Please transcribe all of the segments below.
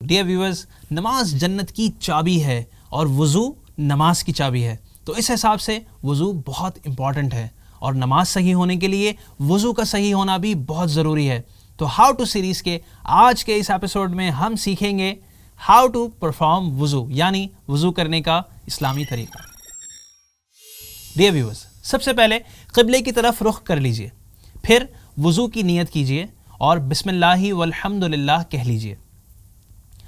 Dear viewers, نماز جنت کی چابی ہے اور وضو نماز کی چابی ہے، تو اس حساب سے وضو بہت امپورٹنٹ ہے اور نماز صحیح ہونے کے لیے وضو کا صحیح ہونا بھی بہت ضروری ہے۔ تو ہاؤ ٹو سیریز کے آج کے اس ایپیسوڈ میں ہم سیکھیں گے ہاؤ ٹو پرفارم وضو، یعنی وضو کرنے کا اسلامی طریقہ۔ ڈیئر ویورز، سب سے پہلے قبلے کی طرف رخ کر لیجئے، پھر وضو کی نیت کیجئے اور بسم اللہ والحمد للہ کہہ لیجئے۔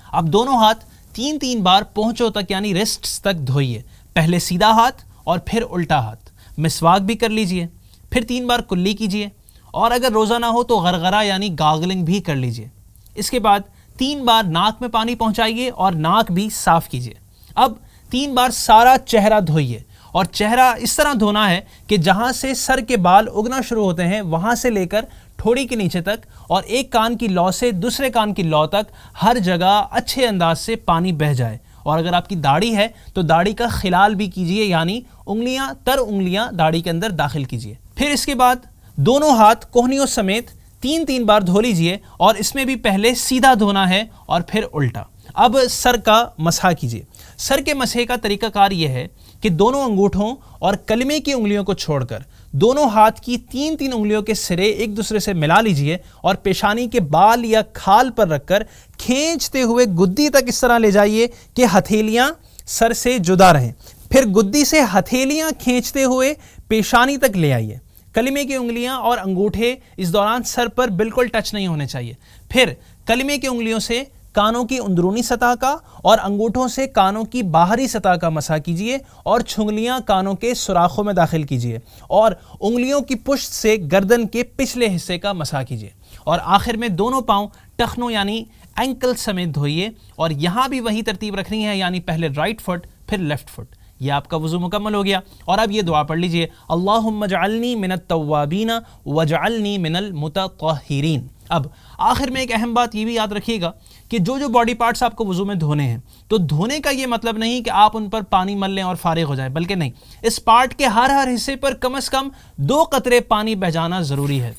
اب دونوں ہاتھ تین بار پہنچوں تک یعنی ریسٹس تک دھوئیے، پہلے سیدھا ہاتھ اور پھر الٹا ہاتھ۔ مسواک بھی کر لیجئے، پھر 3 بار کلی کیجئے، اور اگر روزہ نہ ہو تو غرغرہ یعنی گاگلنگ بھی کر لیجئے۔ اس کے بعد 3 بار ناک میں پانی پہنچائیے اور ناک بھی صاف کیجئے۔ اب 3 بار سارا چہرہ دھوئیے، اور چہرہ اس طرح دھونا ہے کہ جہاں سے سر کے بال اگنا شروع ہوتے ہیں وہاں سے لے کر ٹھوڑی کے نیچے تک، اور ایک کان کی لو سے دوسرے کان کی لو تک ہر جگہ اچھے انداز سے پانی بہہ جائے۔ اور اگر آپ کی داڑھی ہے تو داڑھی کا خلال بھی کیجئے، یعنی انگلیاں داڑھی کے اندر داخل کیجئے۔ پھر اس کے بعد دونوں ہاتھ کوہنیوں سمیت 3 بار دھو لیجئے، اور اس میں بھی پہلے سیدھا دھونا ہے اور پھر الٹا۔ اب سر کا مسح کیجئے۔ سر کے مسح کا طریقہ کار یہ ہے کہ دونوں انگوٹھوں اور کلمے کی انگلیوں کو چھوڑ کر دونوں ہاتھ کی 3 انگلیوں کے سرے ایک دوسرے سے ملا لیجئے، اور پیشانی کے بال یا کھال پر رکھ کر کھینچتے ہوئے گدی تک اس طرح لے جائیے کہ ہتھیلیاں سر سے جدا رہیں۔ پھر گدی سے ہتھیلیاں کھینچتے ہوئے پیشانی تک لے آئیے۔ کلمے کی انگلیاں اور انگوٹھے اس دوران سر پر بالکل ٹچ نہیں ہونے چاہیے۔ پھر کلمے کی انگلیوں سے کانوں کی اندرونی سطح کا اور انگوٹھوں سے کانوں کی باہری سطح کا مسح کیجئے، اور چھنگلیاں کانوں کے سوراخوں میں داخل کیجئے، اور انگلیوں کی پشت سے گردن کے پچھلے حصے کا مسح کیجئے، اور آخر میں دونوں پاؤں ٹخنوں یعنی اینکل سمیت دھوئیے، اور یہاں بھی وہی ترتیب رکھنی ہے، یعنی پہلے رائٹ فٹ پھر لیفٹ فٹ۔ یہ آپ کا وضو مکمل ہو گیا، اور اب یہ دعا پڑھ لیجئے، اللہم اجعلنی من التوابین واجعلنی من المتطہرین۔ اب آخر میں ایک اہم بات یہ بھی یاد رکھیے گا کہ جو باڈی پارٹس آپ کو وضو میں دھونے ہیں، تو دھونے کا یہ مطلب نہیں کہ آپ ان پر پانی مل لیں اور فارغ ہو جائیں، بلکہ نہیں، اس پارٹ کے ہر حصے پر کم از کم 2 قطرے پانی بہہ جانا ضروری ہے۔